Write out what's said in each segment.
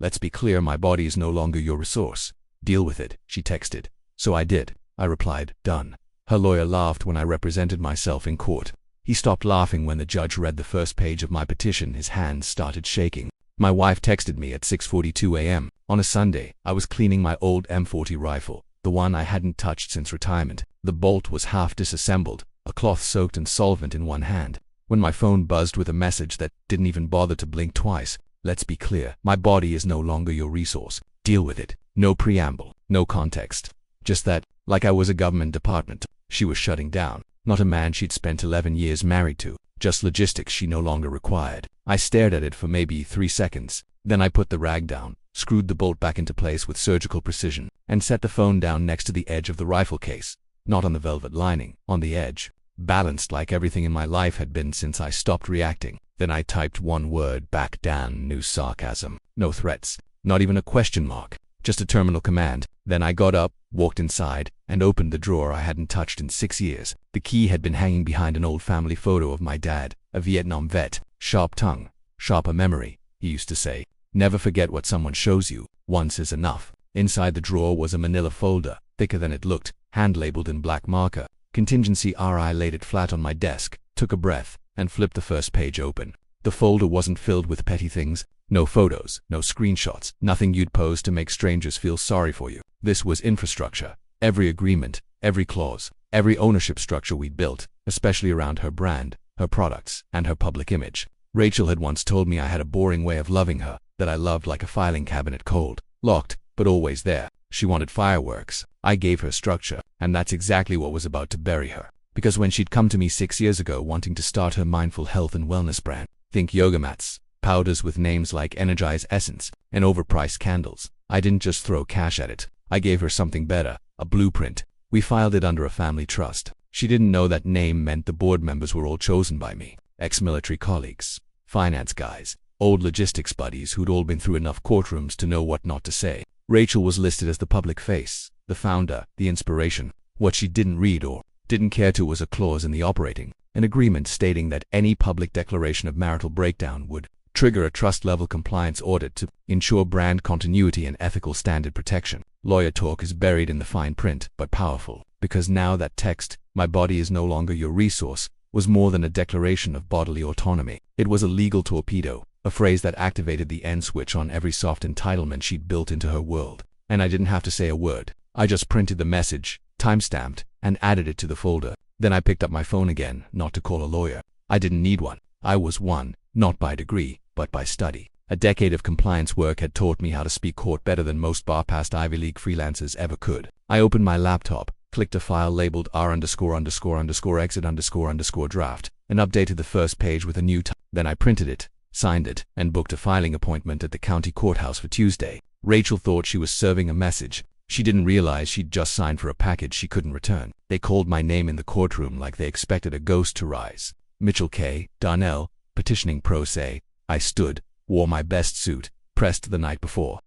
Let's be clear, my body is no longer your resource. Deal with it, she texted. So I did. I replied, done. Her lawyer laughed when I represented myself in court. He stopped laughing when the judge read the first page of my petition. His hands started shaking. My wife texted me at 6:42 a.m. on a Sunday. I was cleaning my old M40 rifle, the one I hadn't touched since retirement. The bolt was half disassembled, a cloth soaked in solvent in one hand, when my phone buzzed with a message that didn't even bother to blink twice. Let's be clear, my body is no longer your resource. Deal with it. No preamble, no context. Just that, like I was a government department, she was shutting down. Not a man she'd spent 11 years married to, just logistics she no longer required. I stared at it for maybe 3 seconds. Then I put the rag down, screwed the bolt back into place with surgical precision, and set the phone down next to the edge of the rifle case. Not on the velvet lining, on the edge. Balanced like everything in my life had been since I stopped reacting. Then I typed one word back down, no sarcasm, no threats, not even a question mark, just a terminal command. Then I got up, walked inside, and opened the drawer I hadn't touched in 6 years. The key had been hanging behind an old family photo of my dad, a Vietnam vet. Sharp tongue, sharper memory, he used to say. Never forget what someone shows you, once is enough. Inside the drawer was a manila folder, thicker than it looked, hand-labeled in black marker. Contingency RI laid it flat on my desk, took a breath, and flipped the first page open. The folder wasn't filled with petty things. No photos, no screenshots, nothing you'd post to make strangers feel sorry for you. This was infrastructure. Every agreement, every clause, every ownership structure we'd built, especially around her brand, her products, and her public image. Rachel had once told me I had a boring way of loving her, that I loved like a filing cabinet, cold, locked, but always there. She wanted fireworks. I gave her structure, and that's exactly what was about to bury her. Because when she'd come to me 6 years ago wanting to start her mindful health and wellness brand, think yoga mats, powders with names like Energize Essence, and overpriced candles, I didn't just throw cash at it. I gave her something better, a blueprint. We filed it under a family trust. She didn't know that name meant the board members were all chosen by me. Ex-military colleagues, finance guys, old logistics buddies who'd all been through enough courtrooms to know what not to say. Rachel was listed as the public face, the founder, the inspiration. What she didn't read or didn't care to was a clause in the operating, an agreement stating that any public declaration of marital breakdown would trigger a trust-level compliance audit to ensure brand continuity and ethical standard protection. Lawyer talk is buried in the fine print, but powerful, because now that text, "My body is no longer your resource," was more than a declaration of bodily autonomy. It was a legal torpedo, a phrase that activated the end switch on every soft entitlement she'd built into her world. And I didn't have to say a word. I just printed the message, time-stamped, and added it to the folder. Then I picked up my phone again, not to call a lawyer. I didn't need one. I was one, not by degree, but by study. A decade of compliance work had taught me how to speak court better than most bar-passed Ivy League freelancers ever could. I opened my laptop, clicked a file labeled R___exit__draft, and updated the first page with a new title. Then I printed it, signed it, and booked a filing appointment at the county courthouse for Tuesday. Rachel thought she was serving a message. She didn't realize she'd just signed for a package she couldn't return. They called my name in the courtroom like they expected a ghost to rise. Mitchell K. Darnell, petitioning pro se. I stood, wore my best suit, pressed the night before.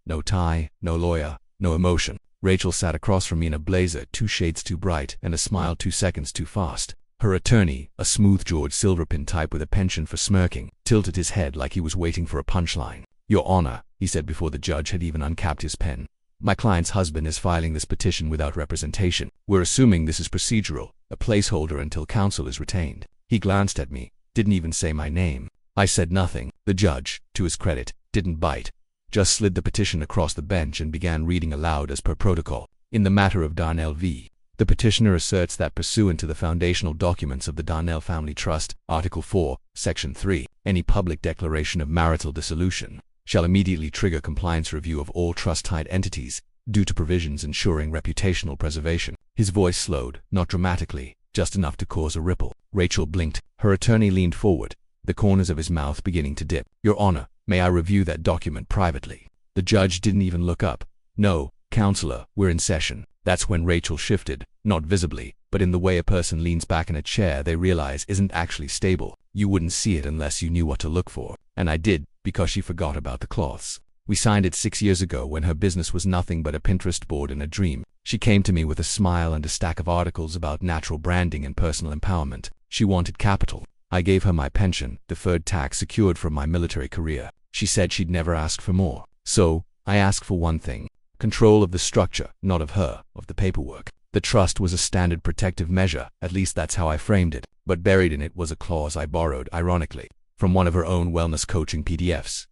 No tie, no lawyer, no emotion. Rachel sat across from me in a blazer 2 shades too bright and a smile 2 seconds too fast. Her attorney, a smooth George Silverpin type with a penchant for smirking, tilted his head like he was waiting for a punchline. "Your Honor," he said before the judge had even uncapped his pen. "My client's husband is filing this petition without representation. We're assuming this is procedural, a placeholder until counsel is retained." He glanced at me, didn't even say my name. I said nothing. The judge, to his credit, didn't bite. Just slid the petition across the bench and began reading aloud as per protocol. In the matter of Darnell v. The petitioner asserts that pursuant to the foundational documents of the Darnell Family Trust, Article 4, Section 3, any public declaration of marital dissolution shall immediately trigger compliance review of all trust-tied entities, due to provisions ensuring reputational preservation. His voice slowed, not dramatically, just enough to cause a ripple. Rachel blinked. Her attorney leaned forward, the corners of his mouth beginning to dip. "Your Honor, may I review that document privately?" The judge didn't even look up. "No, counselor, we're in session." That's when Rachel shifted, not visibly, but in the way a person leans back in a chair they realize isn't actually stable. You wouldn't see it unless you knew what to look for. And I did, because she forgot about the cloths. We signed it 6 years ago when her business was nothing but a Pinterest board in a dream. She came to me with a smile and a stack of articles about natural branding and personal empowerment. She wanted capital. I gave her my pension, deferred tax secured from my military career. She said she'd never ask for more. So, I ask for one thing. Control of the structure, not of her, of the paperwork. The trust was a standard protective measure, at least that's how I framed it, but buried in it was a clause I borrowed, ironically, from one of her own wellness coaching PDFs.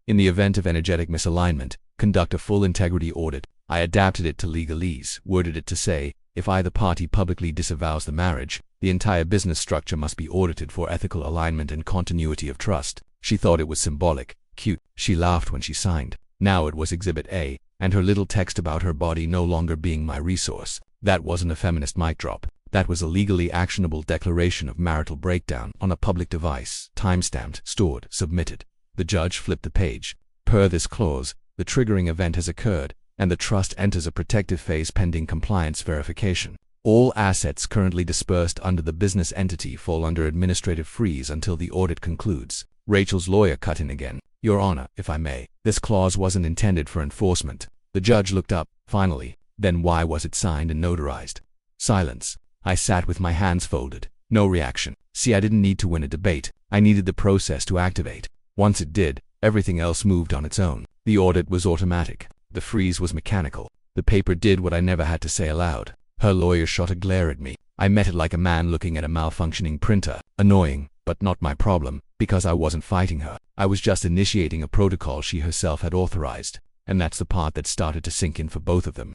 In the event of energetic misalignment, conduct a full integrity audit. I adapted it to legalese, worded it to say, if either party publicly disavows the marriage, the entire business structure must be audited for ethical alignment and continuity of trust. She thought it was symbolic, cute. She laughed when she signed. Now it was Exhibit A, and her little text about her body no longer being my resource. That wasn't a feminist mic drop. That was a legally actionable declaration of marital breakdown on a public device, timestamped, stored, submitted. The judge flipped the page. Per this clause, the triggering event has occurred, and the trust enters a protective phase pending compliance verification. All assets currently dispersed under the business entity fall under administrative freeze until the audit concludes. Rachel's lawyer cut in again. Your Honor, if I may, this clause wasn't intended for enforcement. The judge looked up, finally. Then why was it signed and notarized? Silence. I sat with my hands folded. No reaction. See, I didn't need to win a debate. I needed the process to activate. Once it did, everything else moved on its own. The audit was automatic. The freeze was mechanical. The paper did what I never had to say aloud. Her lawyer shot a glare at me. I met it like a man looking at a malfunctioning printer. Annoying, but not my problem, because I wasn't fighting her. I was just initiating a protocol she herself had authorized. And that's the part that started to sink in for both of them.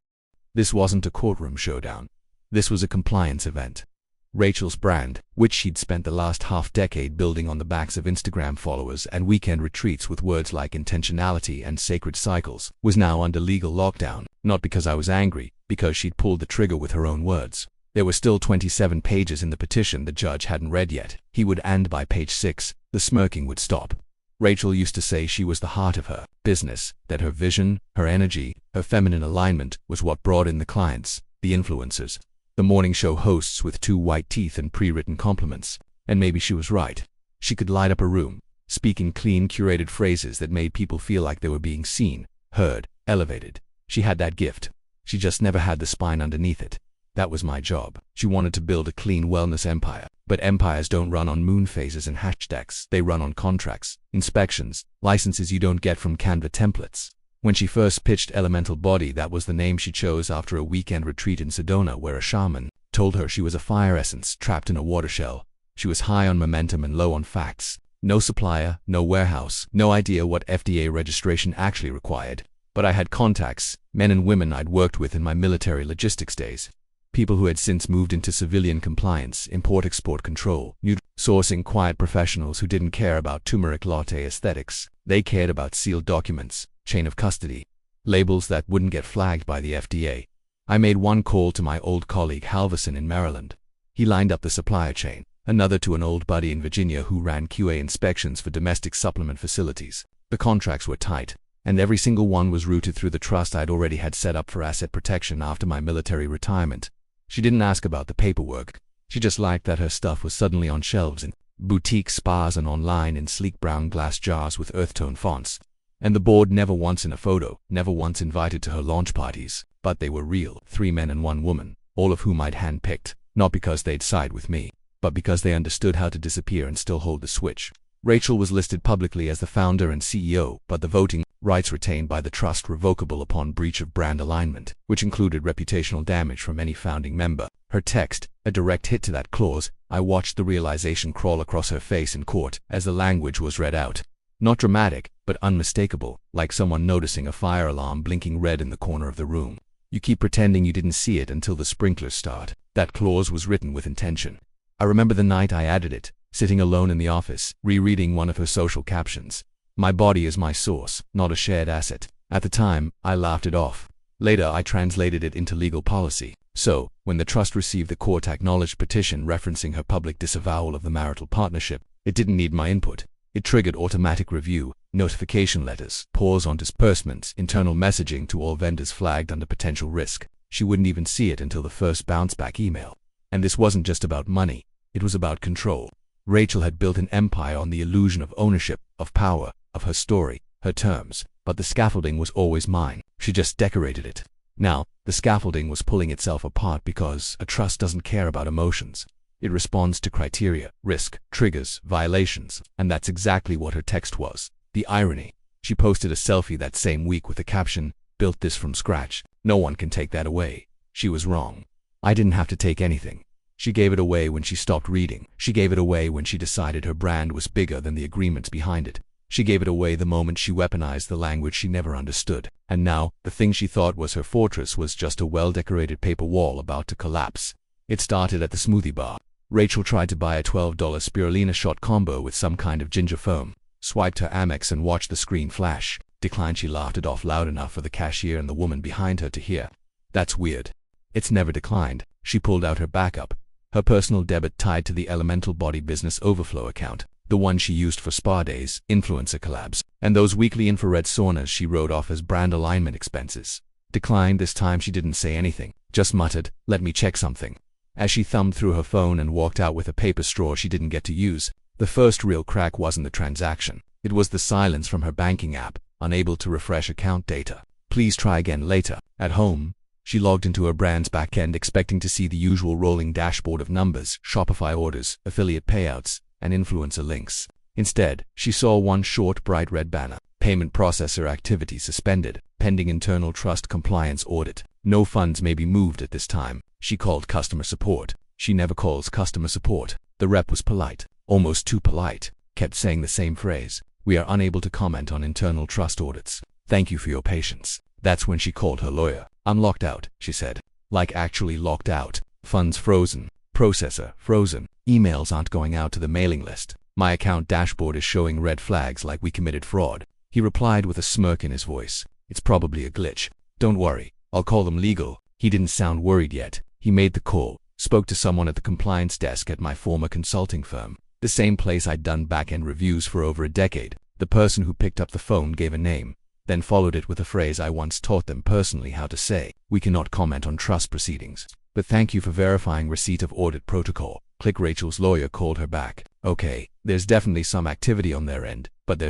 This wasn't a courtroom showdown. This was a compliance event. Rachel's brand, which she'd spent the last half-decade building on the backs of Instagram followers and weekend retreats with words like intentionality and sacred cycles, was now under legal lockdown, not because I was angry, because she'd pulled the trigger with her own words. There were still 27 pages in the petition the judge hadn't read yet. He would end by page 6. The smirking would stop. Rachel used to say she was the heart of her business, that her vision, her energy, her feminine alignment was what brought in the clients, the influencers, the morning show hosts with 2 white teeth and pre-written compliments. And maybe she was right. She could light up a room, speaking clean, curated phrases that made people feel like they were being seen, heard, elevated. She had that gift. She just never had the spine underneath it. That was my job. She wanted to build a clean wellness empire. But empires don't run on moon phases and hashtags. They run on contracts, inspections, licenses you don't get from Canva templates. When she first pitched Elemental Body, that was the name she chose after a weekend retreat in Sedona where a shaman told her she was a fire essence trapped in a water shell. She was high on momentum and low on facts. No supplier, no warehouse, no idea what FDA registration actually required. But I had contacts, men and women I'd worked with in my military logistics days. People who had since moved into civilian compliance, import-export control, sourcing quiet professionals who didn't care about turmeric latte aesthetics. They cared about sealed documents, chain of custody, labels that wouldn't get flagged by the FDA. I made one call to my old colleague Halverson in Maryland. He lined up the supplier chain, another to an old buddy in Virginia who ran QA inspections for domestic supplement facilities. The contracts were tight, and every single one was routed through the trust I'd already had set up for asset protection after my military retirement. She didn't ask about the paperwork. She just liked that her stuff was suddenly on shelves in boutique spas and online in sleek brown glass jars with earth-tone fonts. And the board never once in a photo, never once invited to her launch parties. But they were real, 3 men and 1 woman, all of whom I'd handpicked, not because they'd side with me, but because they understood how to disappear and still hold the switch. Rachel was listed publicly as the founder and CEO, but the voting rights retained by the trust revocable upon breach of brand alignment, which included reputational damage from any founding member. Her text, a direct hit to that clause. I watched the realization crawl across her face in court as the language was read out. Not dramatic, but unmistakable, like someone noticing a fire alarm blinking red in the corner of the room. You keep pretending you didn't see it until the sprinklers start. That clause was written with intention. I remember the night I added it, sitting alone in the office, rereading one of her social captions. My body is my source, not a shared asset. At the time, I laughed it off. Later, I translated it into legal policy. So, when the trust received the court-acknowledged petition referencing her public disavowal of the marital partnership, it didn't need my input. It triggered automatic review, notification letters, pause on disbursements, internal messaging to all vendors flagged under potential risk. She wouldn't even see it until the first bounce-back email. And this wasn't just about money. It was about control. Rachel had built an empire on the illusion of ownership, of power, of her story, her terms, but the scaffolding was always mine. She just decorated it. Now, the scaffolding was pulling itself apart because a trust doesn't care about emotions. It responds to criteria, risk, triggers, violations, and that's exactly what her text was. The irony. She posted a selfie that same week with the caption, "Built this from scratch. No one can take that away." She was wrong. I didn't have to take anything. She gave it away when she stopped reading. She gave it away when she decided her brand was bigger than the agreements behind it. She gave it away the moment she weaponized the language she never understood. And now, the thing she thought was her fortress was just a well-decorated paper wall about to collapse. It started at the smoothie bar. Rachel tried to buy a $12 spirulina shot combo with some kind of ginger foam, swiped her Amex and watched the screen flash. Declined. She laughed it off loud enough for the cashier and the woman behind her to hear. "That's weird. It's never declined." She pulled out her backup, her personal debit tied to the Elemental Body Business Overflow account, the one she used for spa days, influencer collabs, and those weekly infrared saunas she wrote off as brand alignment expenses. Declined. This time she didn't say anything, just muttered, "Let me check something," as she thumbed through her phone and walked out with a paper straw she didn't get to use. The first real crack wasn't the transaction. It was the silence from her banking app, unable to refresh account data. "Please try again later." At home, she logged into her brand's backend expecting to see the usual rolling dashboard of numbers, Shopify orders, affiliate payouts, and influencer links. Instead, she saw one short, bright red banner. Payment processor activity suspended, pending internal trust compliance audit. No funds may be moved at this time. She called customer support. She never calls customer support. The rep was polite, almost too polite, kept saying the same phrase. "We are unable to comment on internal trust audits. Thank you for your patience." That's when she called her lawyer. "I'm locked out," she said. Like actually locked out. Funds frozen. Processor frozen. Emails aren't going out to the mailing list. My account dashboard is showing red flags like we committed fraud. He replied with a smirk in his voice. "It's probably a glitch. Don't worry. I'll call them legal." He didn't sound worried yet. He made the call, spoke to someone at the compliance desk at my former consulting firm, the same place I'd done back-end reviews for over a decade. The person who picked up the phone gave a name, then followed it with a phrase I once taught them personally how to say. "We cannot comment on trust proceedings, but thank you for verifying receipt of audit protocol." Click. Rachel's lawyer called her back. "Okay, there's definitely some activity on their end, but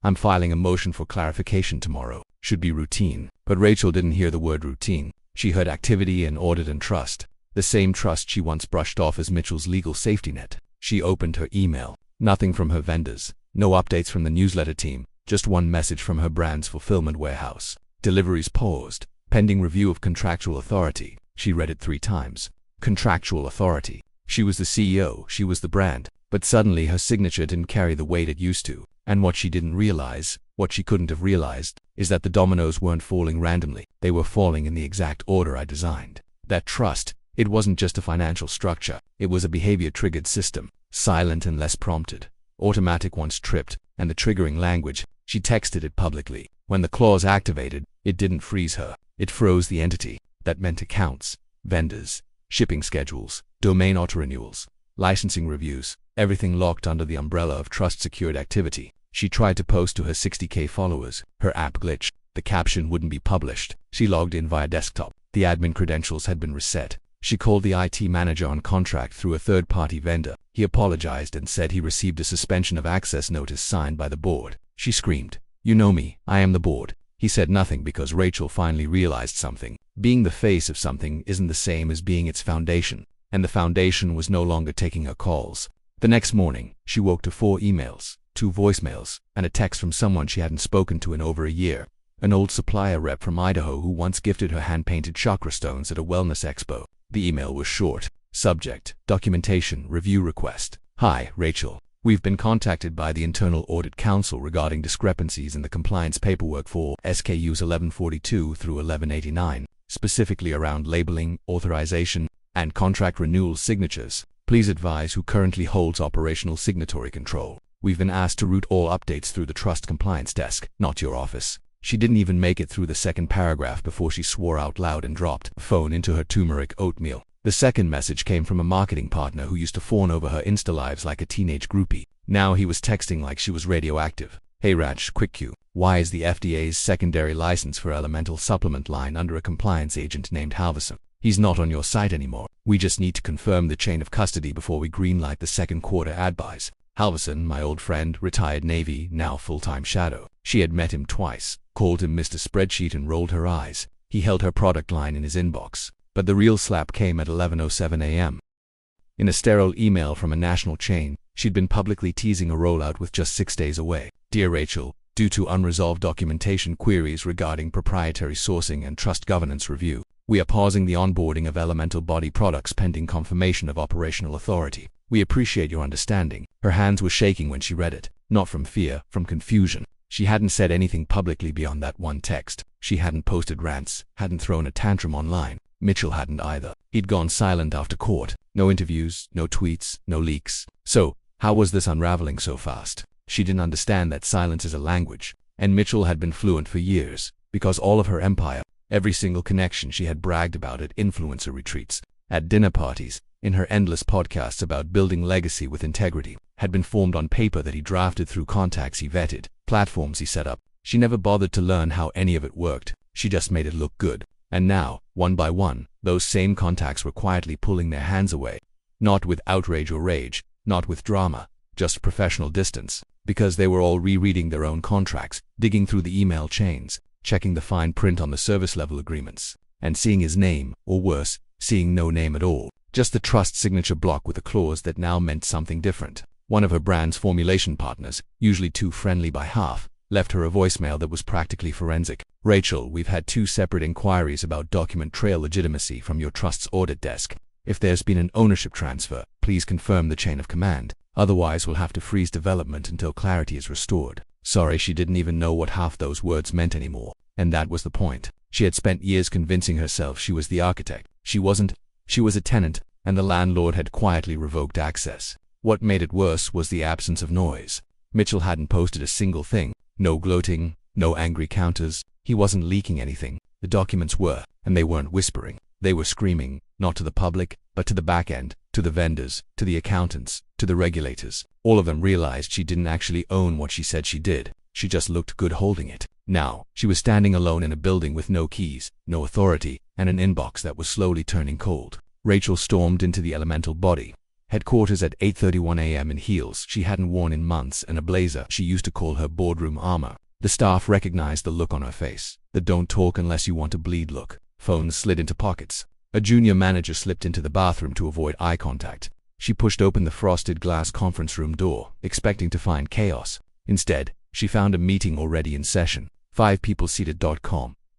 I'm filing a motion for clarification tomorrow. Should be routine." But Rachel didn't hear the word routine. She heard activity and audit and trust. The same trust she once brushed off as Mitchell's legal safety net. She opened her email. Nothing from her vendors. No updates from the newsletter team. Just one message from her brand's fulfillment warehouse. Deliveries paused. Pending review of contractual authority. She read it 3 times. Contractual authority. She was the CEO, she was the brand, but suddenly her signature didn't carry the weight it used to. And what she didn't realize, what she couldn't have realized, is that the dominoes weren't falling randomly. They were falling in the exact order I designed. That trust, it wasn't just a financial structure. It was a behavior-triggered system, silent and less prompted. Automatic once tripped, and the triggering language, she texted it publicly. When the clause activated, it didn't freeze her. It froze the entity. That meant accounts, vendors, shipping schedules, domain auto-renewals, licensing reviews, everything locked under the umbrella of trust-secured activity. She tried to post to her 60K followers. Her app glitched. The caption wouldn't be published. She logged in via desktop. The admin credentials had been reset. She called the IT manager on contract through a third-party vendor. He apologized and said he received a suspension of access notice signed by the board. She screamed, "You know me, I am the board." He said nothing because Rachel finally realized something. Being the face of something isn't the same as being its foundation, and the foundation was no longer taking her calls. The next morning, she woke to 4 emails, 2 voicemails, and a text from someone she hadn't spoken to in over a year. An old supplier rep from Idaho who once gifted her hand-painted chakra stones at a wellness expo. The email was short. Subject, documentation, review request. "Hi, Rachel. We've been contacted by the Internal Audit Council regarding discrepancies in the compliance paperwork for SKUs 1142 through 1189, specifically around labeling, authorization, and contract renewal signatures. Please advise who currently holds operational signatory control. We've been asked to route all updates through the trust compliance desk, not your office." She didn't even make it through the second paragraph before she swore out loud and dropped the phone into her turmeric oatmeal. The second message came from a marketing partner who used to fawn over her Insta lives like a teenage groupie. Now he was texting like she was radioactive. "Hey Raj, quick Q. Why is the FDA's secondary license for elemental supplement line under a compliance agent named Halverson? He's not on your site anymore. We just need to confirm the chain of custody before we greenlight the second quarter ad buys." Halverson, my old friend, retired Navy, now full-time Shadow. She had met him twice, called him Mr. Spreadsheet and rolled her eyes. He held her product line in his inbox. But the real slap came at 11:07 a.m. In a sterile email from a national chain, she'd been publicly teasing a rollout with just 6 days away. "Dear Rachel, due to unresolved documentation queries regarding proprietary sourcing and trust governance review. We are pausing the onboarding of elemental body products pending confirmation of operational authority. We appreciate your understanding. Her hands were shaking when she read it, not from fear, from confusion. She hadn't said anything publicly beyond that one text. She hadn't posted rants, hadn't thrown a tantrum online. Mitchell hadn't either. He'd gone silent after court. No interviews, no tweets, no leaks. So, how was this unraveling so fast? She didn't understand that silence is a language, and Mitchell had been fluent for years, because all of her empire, every single connection she had bragged about at influencer retreats, at dinner parties, in her endless podcasts about building legacy with integrity, had been formed on paper that he drafted through contacts he vetted, platforms he set up. She never bothered to learn how any of it worked. She just made it look good. And now, one by one, those same contacts were quietly pulling their hands away. Not with outrage or rage, not with drama, just professional distance, because they were all rereading their own contracts, digging through the email chains, checking the fine print on the service level agreements, and seeing his name, or worse, seeing no name at all. Just the trust signature block with a clause that now meant something different. One of her brand's formulation partners, usually too friendly by half, left her a voicemail that was practically forensic. Rachel, we've had 2 separate inquiries about document trail legitimacy from your trust's audit desk. If there's been an ownership transfer, please confirm the chain of command. Otherwise, we'll have to freeze development until clarity is restored. Sorry, she didn't even know what half those words meant anymore. And that was the point. She had spent years convincing herself she was the architect. She wasn't. She was a tenant, and the landlord had quietly revoked access. What made it worse was the absence of noise. Mitchell hadn't posted a single thing. No gloating, no angry counters. He wasn't leaking anything. The documents were, and they weren't whispering. They were screaming, not to the public, but to the back end, to the vendors, to the accountants, to the regulators. All of them realized she didn't actually own what she said she did. She just looked good holding it. Now, she was standing alone in a building with no keys, no authority, and an inbox that was slowly turning cold. Rachel stormed into the elemental body. Headquarters at 8:31 a.m. in heels she hadn't worn in months and a blazer she used to call her boardroom armor. The staff recognized the look on her face, the don't talk unless you want to bleed look. Phones slid into pockets. A junior manager slipped into the bathroom to avoid eye contact. She pushed open the frosted glass conference room door, expecting to find chaos. Instead, she found a meeting already in session. 5 people seated.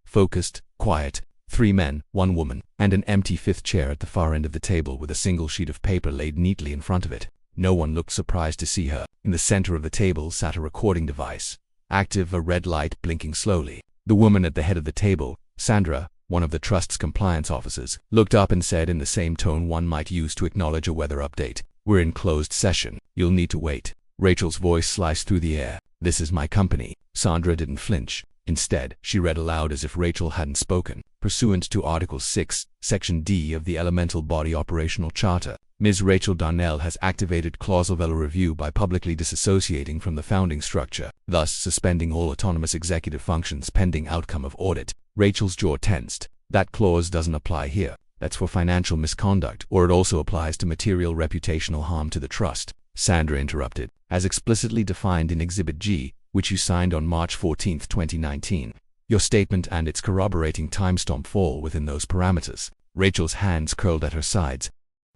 Focused, quiet. 3 men, 1 woman, and an empty 5th chair at the far end of the table with a single sheet of paper laid neatly in front of it. No one looked surprised to see her. In the center of the table sat a recording device. Active, a red light blinking slowly. The woman at the head of the table, Sandra, one of the trust's compliance officers, looked up and said in the same tone one might use to acknowledge a weather update, "We're in closed session. You'll need to wait." Rachel's voice sliced through the air. "This is my company." Sandra didn't flinch. Instead, she read aloud as if Rachel hadn't spoken. Pursuant to Article 6, Section D of the Elemental Body Operational Charter, Ms. Rachel Darnell has activated clause of review by publicly disassociating from the founding structure, thus suspending all autonomous executive functions pending outcome of audit. Rachel's jaw tensed. That clause doesn't apply here. That's for financial misconduct, or it also applies to material reputational harm to the trust. Sandra interrupted. As explicitly defined in Exhibit G, which you signed on March 14, 2019. Your statement and its corroborating timestamp fall within those parameters. Rachel's hands curled at her sides.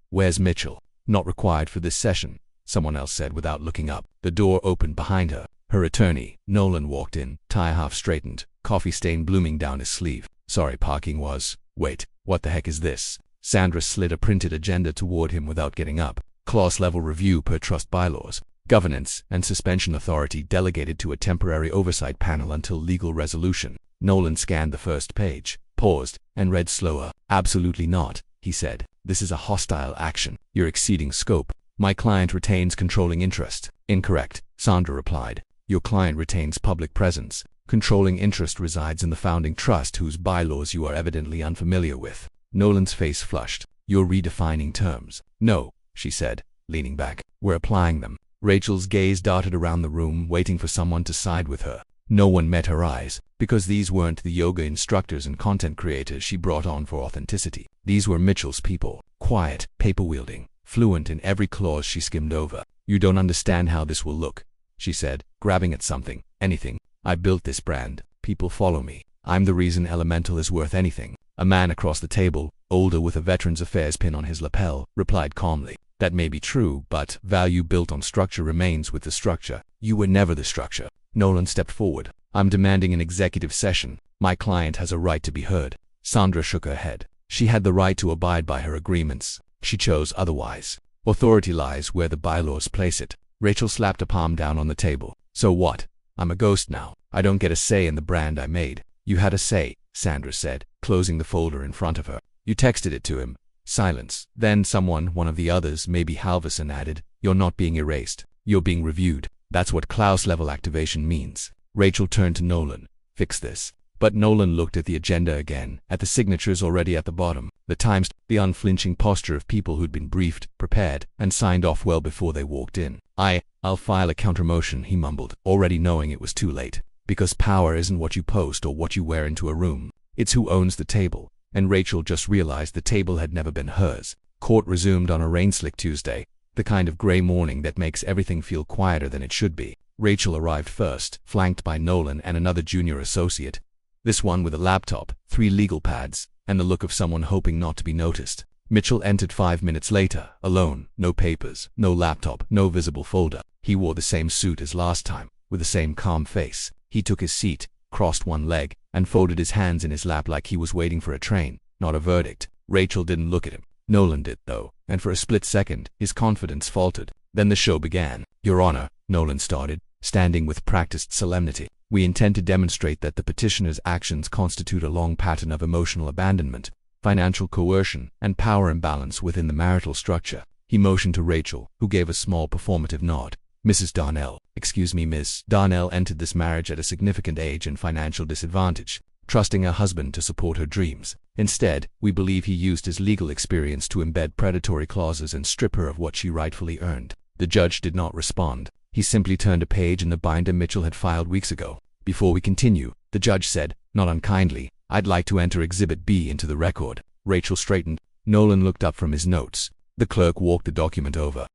"Where's Mitchell?" "Not required for this session," someone else said without looking up. The door opened behind her. Her attorney, Nolan, walked in, tie half straightened, coffee stain blooming down his sleeve. "Sorry, parking was..." "Wait, what the heck is this?" Sandra slid a printed agenda toward him without getting up. "Class-level review per trust bylaws. Governance and suspension authority delegated to a temporary oversight panel until legal resolution." Nolan scanned the first page, paused, and read slower. "Absolutely not," he said. "This is a hostile action. You're exceeding scope. My client retains controlling interest." "Incorrect," Sandra replied. "Your client retains public presence. Controlling interest resides in the founding trust whose bylaws you are evidently unfamiliar with." Nolan's face flushed. "You're redefining terms." "No," she said, leaning back. "We're applying them." Rachel's gaze darted around the room, waiting for someone to side with her. No one met her eyes, because these weren't the yoga instructors and content creators she brought on for authenticity. These were Mitchell's people, quiet, paper-wielding, fluent in every clause she skimmed over. "You don't understand how this will look," she said, grabbing at something. "Anything. I built this brand. People follow me. I'm the reason Elemental is worth anything." A man across the table, older with a Veterans Affairs pin on his lapel, replied calmly. "That may be true, but value built on structure remains with the structure. You were never the structure." Nolan stepped forward. I'm demanding an executive session. My client has a right to be heard. Sandra shook her head. She had the right to abide by her agreements. She chose otherwise. Authority lies where the bylaws place it. Rachel slapped a palm down on the table. So what? I'm a ghost now. I don't get a say in the brand I made. You had a say, Sandra said, closing the folder in front of her. You texted it to him. Silence. Then one of the others, maybe Halverson, added, You're not being erased. You're being reviewed. That's what Klaus-level activation means. Rachel turned to Nolan. Fix this. But Nolan looked at the agenda again, at the signatures already at the bottom, the times, the unflinching posture of people who'd been briefed, prepared, and signed off well before they walked in. I'll file a countermotion, he mumbled, already knowing it was too late. Because power isn't what you post or what you wear into a room. It's who owns the table. And Rachel just realized the table had never been hers. Court resumed on a rain-slick Tuesday, the kind of gray morning that makes everything feel quieter than it should be. Rachel arrived first, flanked by Nolan and another junior associate. This one with a laptop, 3 legal pads, and the look of someone hoping not to be noticed. Mitchell entered 5 minutes later, alone, no papers, no laptop, no visible folder. He wore the same suit as last time, with the same calm face. He took his seat, crossed one leg, and folded his hands in his lap like he was waiting for a train, not a verdict. Rachel didn't look at him. Nolan did, though, and for a split second, his confidence faltered. Then the show began. Your Honor, Nolan started, standing with practiced solemnity. We intend to demonstrate that the petitioner's actions constitute a long pattern of emotional abandonment, financial coercion, and power imbalance within the marital structure. He motioned to Rachel, who gave a small performative nod. Mrs. Darnell, Miss Darnell entered this marriage at a significant age and financial disadvantage, trusting her husband to support her dreams. Instead, we believe he used his legal experience to embed predatory clauses and strip her of what she rightfully earned. The judge did not respond. He simply turned a page in the binder Mitchell had filed weeks ago. Before we continue, the judge said, not unkindly, I'd like to enter Exhibit B into the record. Rachel straightened. Nolan looked up from his notes. The clerk walked the document over.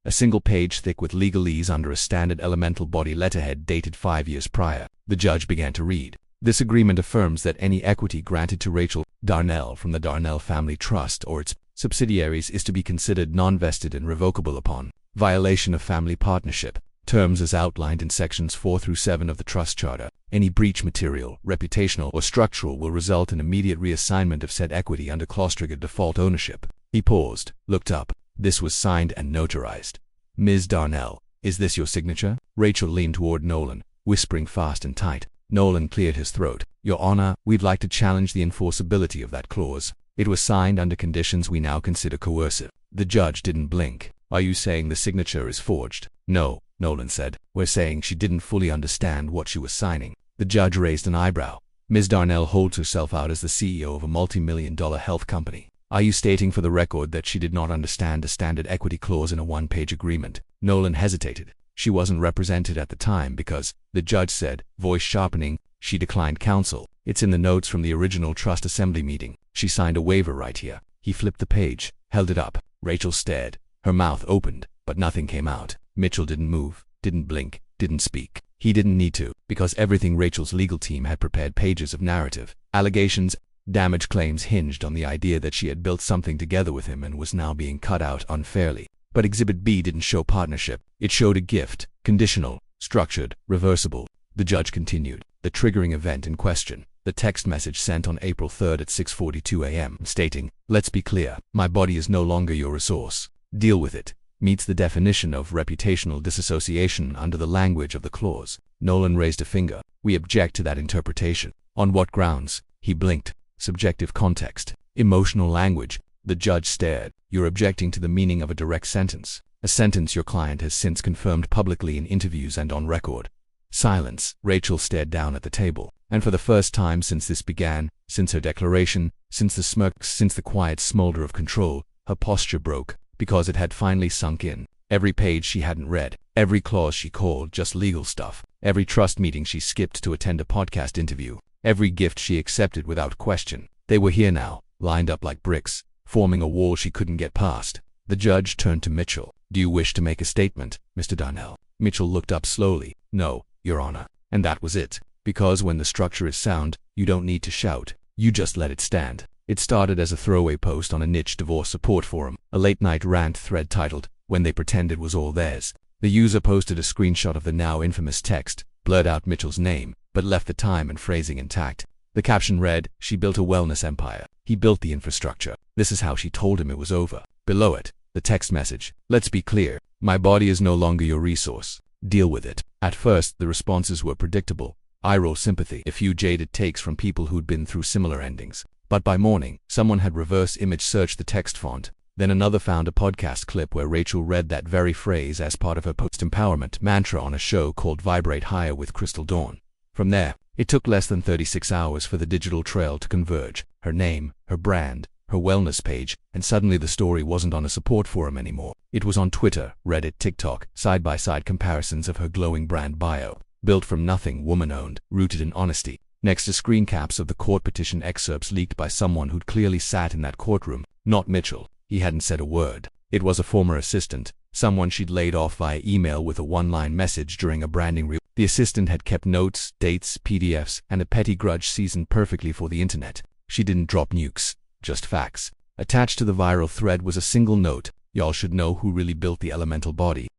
A single page thick with legalese under a standard elemental body letterhead dated 5 years prior. The judge began to read. This agreement affirms that any equity granted to Rachel Darnell from the Darnell Family Trust or its subsidiaries is to be considered non-vested and revocable upon violation of family partnership terms as outlined in sections 4 through 7 of the trust charter. Any breach, material, reputational, or structural, will result in immediate reassignment of said equity under clause-triggered default ownership. He paused, looked up. This was signed and notarized. Ms. Darnell, is this your signature? Rachel leaned toward Nolan, whispering fast and tight. Nolan cleared his throat. Your Honor, we'd like to challenge the enforceability of that clause. It was signed under conditions we now consider coercive. The judge didn't blink. Are you saying the signature is forged? No, Nolan said. We're saying she didn't fully understand what she was signing. The judge raised an eyebrow. Ms. Darnell holds herself out as the CEO of a multi-million-dollar health company. Are you stating for the record that she did not understand the standard equity clause in a one-page agreement? Nolan hesitated. She wasn't represented at the time because, the judge said, voice sharpening, she declined counsel. It's in the notes from the original trust assembly meeting. She signed a waiver right here. He flipped the page, held it up. Rachel stared. Her mouth opened, but nothing came out. Mitchell didn't move, didn't blink, didn't speak. He didn't need to, because everything Rachel's legal team had prepared pages of narrative, allegations, damage claims hinged on the idea that she had built something together with him and was now being cut out unfairly. But Exhibit B didn't show partnership. It showed a gift, conditional, structured, reversible. The judge continued. The triggering event in question, the text message sent on April 3rd at 6:42 a.m. stating, let's be clear, my body is no longer your resource. Deal with it. Meets the definition of reputational disassociation under the language of the clause. Nolan raised a finger. We object to that interpretation. On what grounds? He blinked. Subjective context. Emotional language. The judge stared. You're objecting to the meaning of a direct sentence. A sentence your client has since confirmed publicly in interviews and on record. Silence. Rachel stared down at the table. And for the first time since this began, since her declaration, since the smirk, since the quiet smolder of control, her posture broke, because it had finally sunk in. Every page she hadn't read, every clause she called just legal stuff, every trust meeting she skipped to attend a podcast interview, every gift she accepted without question. They were here now, lined up like bricks, forming a wall she couldn't get past. The judge turned to Mitchell. Do you wish to make a statement, Mr. Darnell? Mitchell looked up slowly. No, Your Honor. And that was it. Because when the structure is sound, you don't need to shout. You just let it stand. It started as a throwaway post on a niche divorce support forum, a late-night rant thread titled, When They Pretend It Was All Theirs. The user posted a screenshot of the now infamous text, blurred out Mitchell's name, but left the time and phrasing intact. The caption read, "She built a wellness empire. He built the infrastructure. This is how she told him it was over." Below it, the text message, "Let's be clear. My body is no longer your resource. Deal with it." At first, the responses were predictable. Eye roll sympathy, a few jaded takes from people who'd been through similar endings. But by morning, someone had reverse image searched the text font. Then another found a podcast clip where Rachel read that very phrase as part of her post-empowerment mantra on a show called Vibrate Higher with Crystal Dawn. From there, it took less than 36 hours for the digital trail to converge. Her name, her brand, her wellness page, and suddenly the story wasn't on a support forum anymore. It was on Twitter, Reddit, TikTok, side-by-side comparisons of her glowing brand bio. Built from nothing, woman-owned, rooted in honesty. Next to screen caps of the court petition excerpts leaked by someone who'd clearly sat in that courtroom. Not Mitchell. He hadn't said a word. It was a former assistant, someone she'd laid off via email with a one-line message during a branding review. The assistant had kept notes, dates, PDFs, and a petty grudge seasoned perfectly for the internet. She didn't drop nukes, just facts. Attached to the viral thread was a single note, "Y'all should know who really built the elemental body.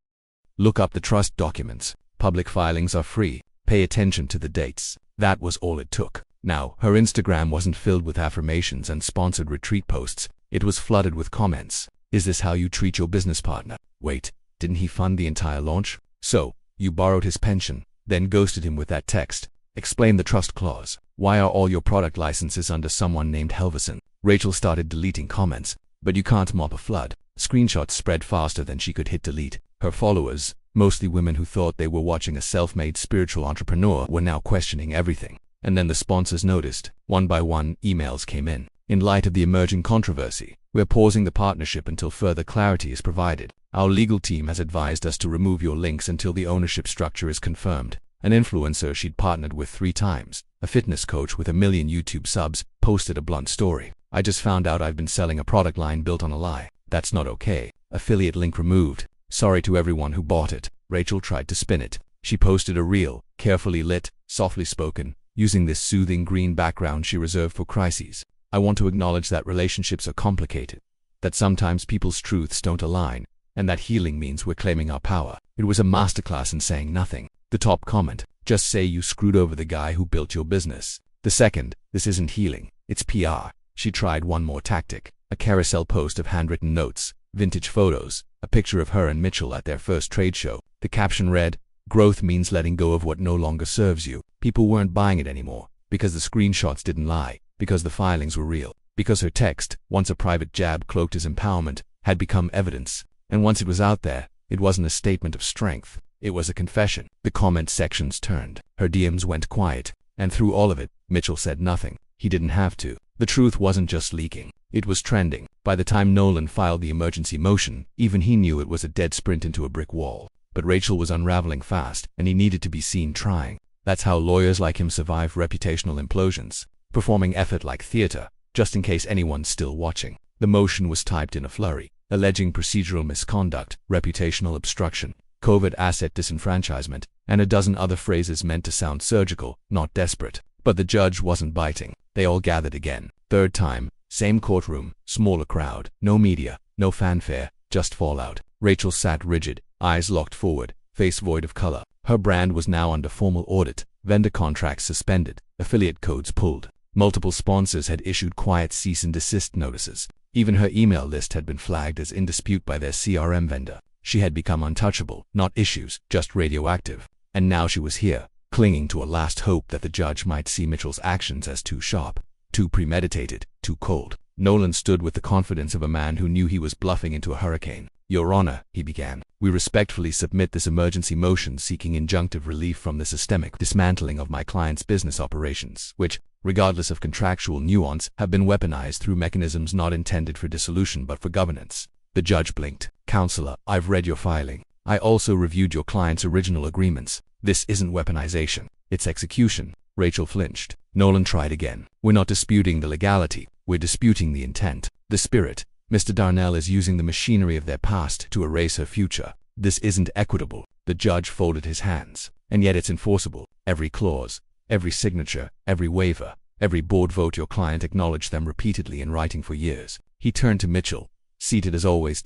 Look up the trust documents. Public filings are free. Pay attention to the dates." That was all it took. Now, her Instagram wasn't filled with affirmations and sponsored retreat posts. It was flooded with comments. "Is this how you treat your business partner? Wait, didn't he fund the entire launch? So, you borrowed his pension, then ghosted him with that text. Explain the trust clause. Why are all your product licenses under someone named Helverson?" Rachel started deleting comments, but you can't mop a flood. Screenshots spread faster than she could hit delete. Her followers, mostly women who thought they were watching a self-made spiritual entrepreneur, were now questioning everything. And then the sponsors noticed. One by one, emails came in. "In light of the emerging controversy, we're pausing the partnership until further clarity is provided. Our legal team has advised us to remove your links until the ownership structure is confirmed." An influencer she'd partnered with 3 times, a fitness coach with 1 million YouTube subs, posted a blunt story. "I just found out I've been selling a product line built on a lie. That's not okay. Affiliate link removed. Sorry to everyone who bought it." Rachel tried to spin it. She posted a reel, carefully lit, softly spoken, using this soothing green background she reserved for crises. "I want to acknowledge that relationships are complicated, that sometimes people's truths don't align, and that healing means we're claiming our power." It was a masterclass in saying nothing. The top comment, "Just say you screwed over the guy who built your business." The second, "This isn't healing, it's PR." She tried one more tactic, a carousel post of handwritten notes, vintage photos, a picture of her and Mitchell at their first trade show. The caption read, "Growth means letting go of what no longer serves you." People weren't buying it anymore, because the screenshots didn't lie, because the filings were real, because her text, once a private jab cloaked as empowerment, had become evidence. And once it was out there, it wasn't a statement of strength. It was a confession. The comment sections turned. Her DMs went quiet. And through all of it, Mitchell said nothing. He didn't have to. The truth wasn't just leaking. It was trending. By the time Nolan filed the emergency motion, even he knew it was a dead sprint into a brick wall. But Rachel was unraveling fast, and he needed to be seen trying. That's how lawyers like him survive reputational implosions, performing effort like theater, just in case anyone's still watching. The motion was typed in a flurry, alleging procedural misconduct, reputational obstruction, covert asset disenfranchisement, and a dozen other phrases meant to sound surgical, not desperate. But the judge wasn't biting. They all gathered again. Third time, same courtroom, smaller crowd, no media, no fanfare, just fallout. Rachel sat rigid, eyes locked forward, face void of color. Her brand was now under formal audit, vendor contracts suspended, affiliate codes pulled. Multiple sponsors had issued quiet cease and desist notices. Even her email list had been flagged as in dispute by their CRM vendor. She had become untouchable, not issues, just radioactive. And now she was here, clinging to a last hope that the judge might see Mitchell's actions as too sharp, too premeditated, too cold. Nolan stood with the confidence of a man who knew he was bluffing into a hurricane. "Your Honor," he began, "we respectfully submit this emergency motion seeking injunctive relief from the systemic dismantling of my client's business operations, which, regardless of contractual nuance, have been weaponized through mechanisms not intended for dissolution but for governance." The judge blinked. "Counselor, I've read your filing. I also reviewed your client's original agreements. This isn't weaponization. It's execution." Rachel flinched. Nolan tried again. "We're not disputing the legality. We're disputing the intent, the spirit. Mr. Darnell is using the machinery of their past to erase her future. This isn't equitable." The judge folded his hands. "And yet it's enforceable. Every clause, every signature, every waiver, every board vote. Your client acknowledged them repeatedly in writing for years." He turned to Mitchell, seated as always,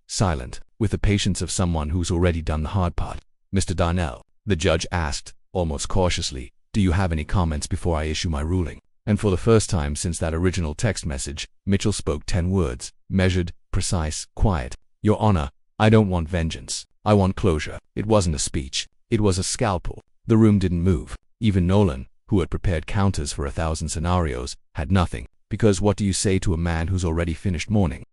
silent, with the patience of someone who's already done the hard part. "Mr. Darnell, The judge asked, almost cautiously, "Do you have any comments before I issue my ruling?" And for the first time since that original text message, Mitchell spoke 10 words, measured, precise, quiet. "Your Honor, I don't want vengeance. I want closure." It wasn't a speech. It was a scalpel. The room didn't move. Even Nolan, who had prepared counters for 1,000 scenarios, had nothing. Because what do you say to a man who's already finished mourning?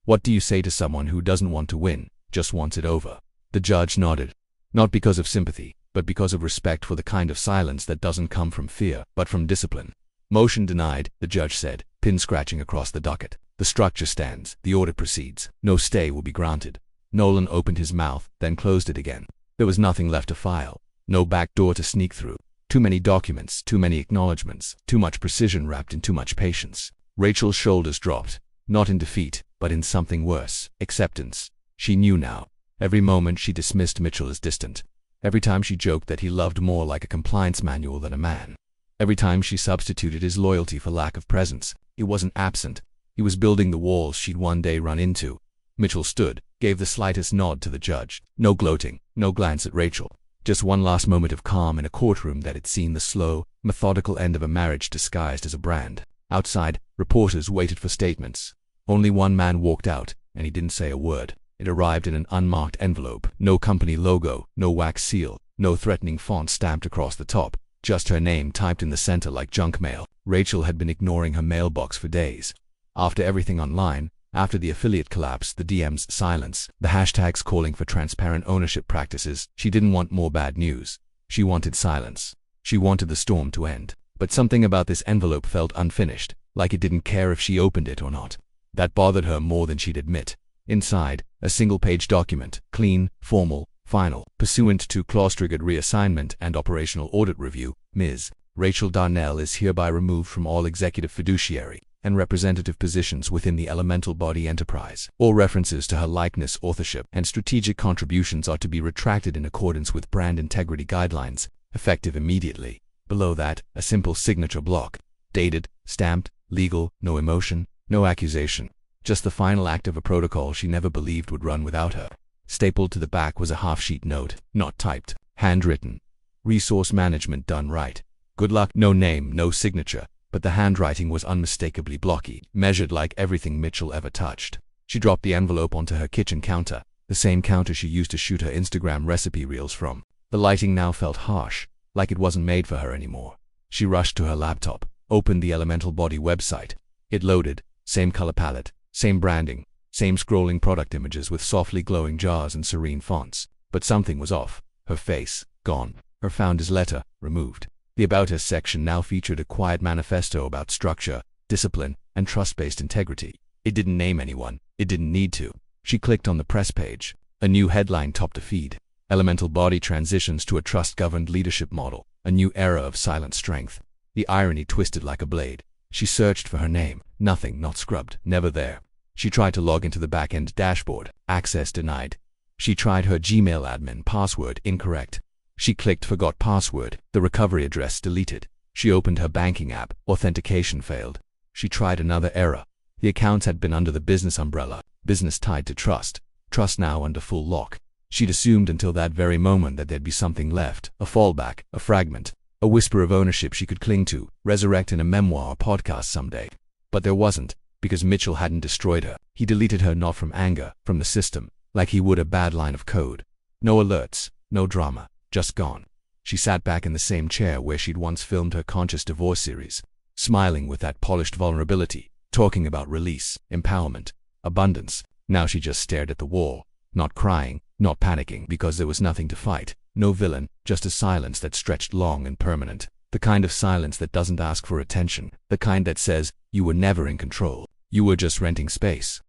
What do you say to someone who doesn't want to win, just wants it over? The judge nodded. Not because of sympathy, but because of respect for the kind of silence that doesn't come from fear, but from discipline. "Motion denied," the judge said, pin scratching across the docket. "The structure stands. The order proceeds. No stay will be granted." Nolan opened his mouth, then closed it again. There was nothing left to file. No back door to sneak through. Too many documents, too many acknowledgments, too much precision wrapped in too much patience. Rachel's shoulders dropped, not in defeat, but in something worse, acceptance. She knew now. Every moment she dismissed Mitchell as distant. Every time she joked that he loved more like a compliance manual than a man. Every time she substituted his loyalty for lack of presence. He wasn't absent. He was building the walls she'd one day run into. Mitchell stood, gave the slightest nod to the judge. No gloating, no glance at Rachel. Just one last moment of calm in a courtroom that had seen the slow, methodical end of a marriage disguised as a brand. Outside, reporters waited for statements. Only one man walked out, and he didn't say a word. It arrived in an unmarked envelope. No company logo, no wax seal, no threatening font stamped across the top. Just her name typed in the center like junk mail. Rachel had been ignoring her mailbox for days. After everything online, after the affiliate collapse, the DM's silence, the hashtags calling for transparent ownership practices, she didn't want more bad news. She wanted silence. She wanted the storm to end. But something about this envelope felt unfinished, like it didn't care if she opened it or not. That bothered her more than she'd admit. Inside, a single-page document, clean, formal, final. Pursuant to clause-triggered reassignment and operational audit review, Ms. Rachel Darnell is hereby removed from all executive, fiduciary, and representative positions within the elemental body enterprise. All references to her likeness, authorship, and strategic contributions are to be retracted in accordance with brand integrity guidelines, effective immediately. Below that, a simple signature block. Dated, stamped, legal, no emotion, no accusation. Just the final act of a protocol she never believed would run without her. Stapled to the back was a half-sheet note, not typed, handwritten. Resource management done right. Good luck. No name, no signature. But the handwriting was unmistakably blocky, measured like everything Mitchell ever touched. She dropped the envelope onto her kitchen counter, the same counter she used to shoot her Instagram recipe reels from. The lighting now felt harsh, like it wasn't made for her anymore. She rushed to her laptop, opened the Elemental Body website. It loaded, same color palette, same branding, same scrolling product images with softly glowing jars and serene fonts. But something was off. Her face, gone. Her founder's letter, removed. The About Us section now featured a quiet manifesto about structure, discipline, and trust-based integrity. It didn't name anyone. It didn't need to. She clicked on the press page. A new headline topped the feed. Elemental Body transitions to a trust-governed leadership model. A new era of silent strength. The irony twisted like a blade. She searched for her name. Nothing, not scrubbed, never there. She tried to log into the back-end dashboard. Access denied. She tried her Gmail admin password, incorrect. She clicked Forgot Password. The recovery address deleted. She opened her banking app. Authentication failed. She tried another error. The accounts had been under the business umbrella. Business tied to trust. Trust now under full lock. She'd assumed until that very moment that there'd be something left. A fallback. A fragment. A whisper of ownership she could cling to. Resurrect in a memoir or podcast someday. But there wasn't. Because Mitchell hadn't destroyed her. He deleted her not from anger, from the system. Like he would a bad line of code. No alerts. No drama. Just gone. She sat back in the same chair where she'd once filmed her conscious divorce series, smiling with that polished vulnerability, talking about release, empowerment, abundance. Now she just stared at the wall, not crying, not panicking because there was nothing to fight, no villain, just a silence that stretched long and permanent. The kind of silence that doesn't ask for attention, the kind that says, you were never in control, you were just renting space.